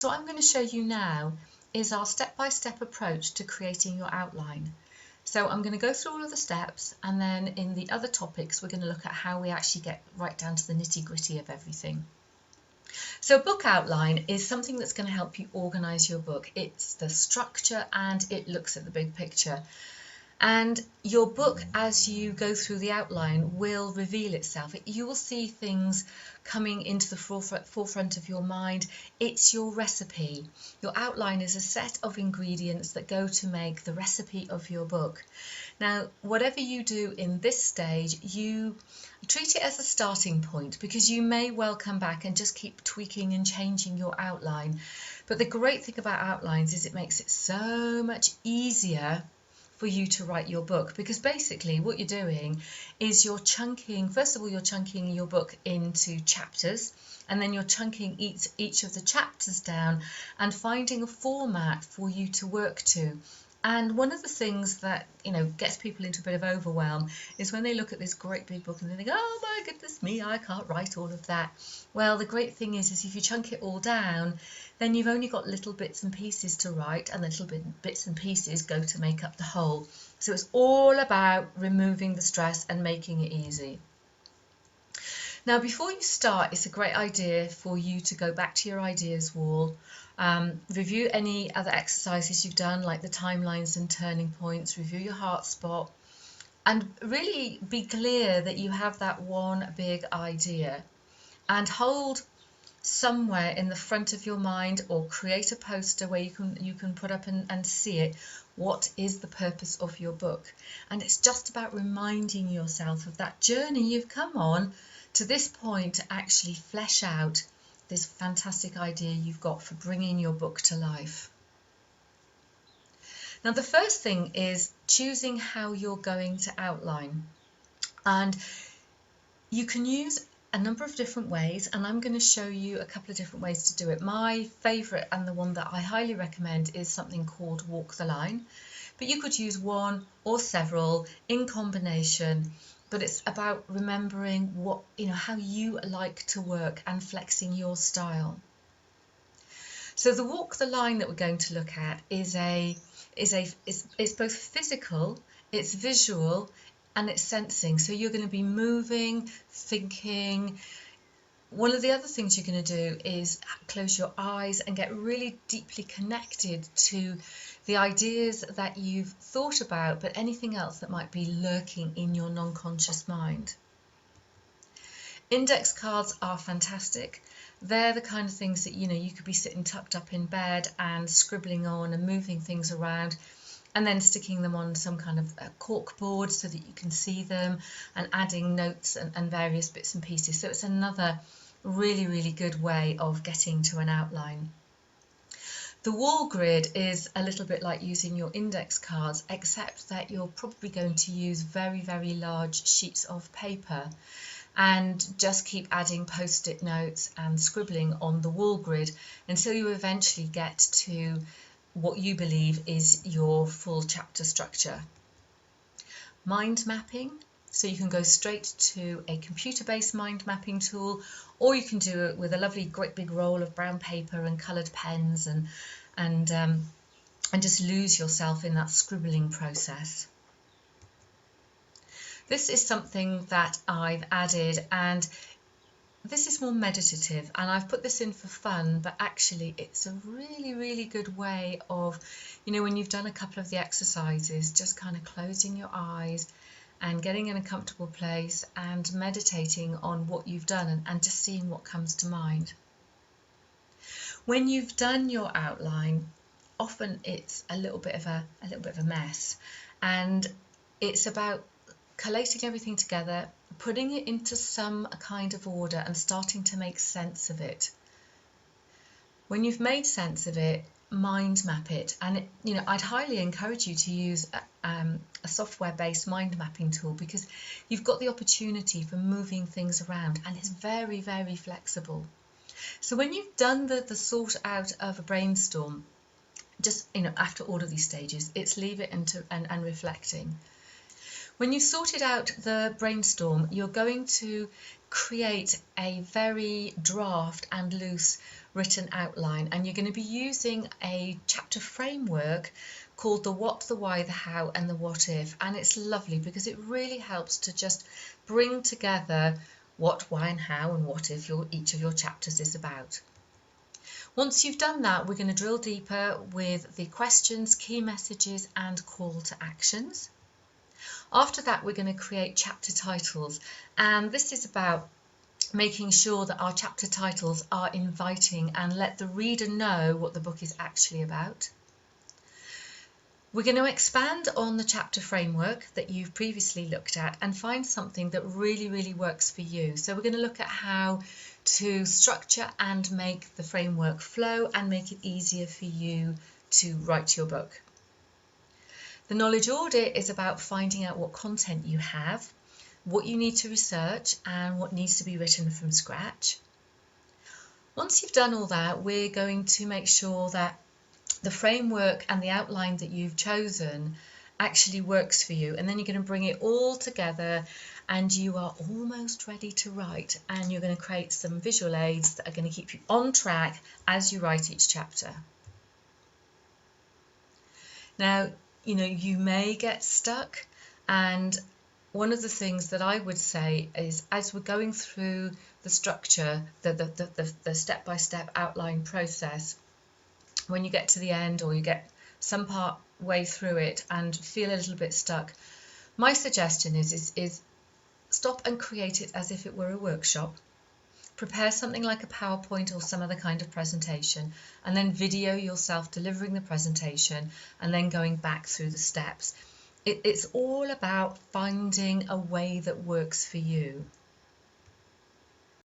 So what I'm going to show you now is our step-by-step approach to creating your outline. So I'm going to go through all of the steps, and then in the other topics we're going to look at how we actually get right down to the nitty-gritty of everything. So book outline is something that's going to help you organise your book. It's the structure and it looks at the big picture. And your book, as you go through the outline, will reveal itself. You will see things coming into the forefront of your mind. It's your recipe. Your outline is a set of ingredients that go to make the recipe of your book. Now, whatever you do in this stage, you treat it as a starting point, because you may well come back and just keep tweaking and changing your outline. But the great thing about outlines is it makes it so much easier for you to write your book, because basically what you're doing is you're chunking, first of all, you're chunking your book into chapters, and then you're chunking each of the chapters down and finding a format for you to work to. And one of the things that, gets people into a bit of overwhelm is when they look at this great big book and they think, oh my goodness me, I can't write all of that. Well, the great thing is if you chunk it all down, then you've only got little bits and pieces to write, and the little bits and pieces go to make up the whole. So it's all about removing the stress and making it easy. Now, before you start, it's a great idea for you to go back to your ideas wall, review any other exercises you've done, like the timelines and turning points, review your heart spot, and really be clear that you have that one big idea, and hold somewhere in the front of your mind, or create a poster where you can put up and see it, what is the purpose of your book. And it's just about reminding yourself of that journey you've come on to this point to actually flesh out this fantastic idea you've got for bringing your book to life. Now, the first thing is choosing how you're going to outline, and you can use a number of different ways, and I'm going to show you a couple of different ways to do it. My favourite, and the one that I highly recommend, is something called Walk the Line, but you could use one or several in combination. But it's about remembering what, how you like to work and flexing your style. So the Walk the Line that we're going to look at is both physical, it's visual, and it's sensing. So you're going to be moving, thinking. One of the other things you're going to do is close your eyes and get really deeply connected to the ideas that you've thought about, but anything else that might be lurking in your non-conscious mind. Index cards are fantastic. They're the kind of things that, you could be sitting tucked up in bed and scribbling on and moving things around, and then sticking them on some kind of cork board so that you can see them, and adding notes and various bits and pieces. So it's another really, really good way of getting to an outline. The wall grid is a little bit like using your index cards, except that you're probably going to use very, very large sheets of paper, and just keep adding post-it notes and scribbling on the wall grid until you eventually get to what you believe is your full chapter structure. Mind mapping, so you can go straight to a computer-based mind mapping tool, or you can do it with a lovely great big roll of brown paper and coloured pens and just lose yourself in that scribbling process. This is something that I've added, and this is more meditative, and I've put this in for fun, but actually it's a really, really good way of, when you've done a couple of the exercises, just kind of closing your eyes and getting in a comfortable place and meditating on what you've done, and just seeing what comes to mind. When you've done your outline, often it's a little bit of a mess, and it's about collating everything together, putting it into some kind of order and starting to make sense of it. When you've made sense of it, mind map it, and I'd highly encourage you to use a software-based mind mapping tool, because you've got the opportunity for moving things around, and it's very, very flexible. So when you've done the sort out of a brainstorm, just after all of these stages, it's leave it and reflecting. When you've sorted out the brainstorm, you're going to create a very draft and loose written outline, and you're going to be using a chapter framework called the what, the why, the how and the what if, and it's lovely because it really helps to just bring together what, why and how and what if each of your chapters is about. Once you've done that, we're going to drill deeper with the questions, key messages and call to actions. After that, we're going to create chapter titles, and this is about making sure that our chapter titles are inviting and let the reader know what the book is actually about. We're going to expand on the chapter framework that you've previously looked at and find something that really works for you. So we're going to look at how to structure and make the framework flow and make it easier for you to write your book. The knowledge audit is about finding out what content you have, what you need to research and what needs to be written from scratch. Once you've done all that, we're going to make sure that the framework and the outline that you've chosen actually works for you, and then you're going to bring it all together and you are almost ready to write, and you're going to create some visual aids that are going to keep you on track as you write each chapter. Now, you may get stuck, and one of the things that I would say is, as we're going through the structure, the step-by-step outline process, when you get to the end or you get some part way through it and feel a little bit stuck, my suggestion is stop and create it as if it were a workshop. Prepare something like a PowerPoint or some other kind of presentation, and then video yourself delivering the presentation and then going back through the steps. It's all about finding a way that works for you.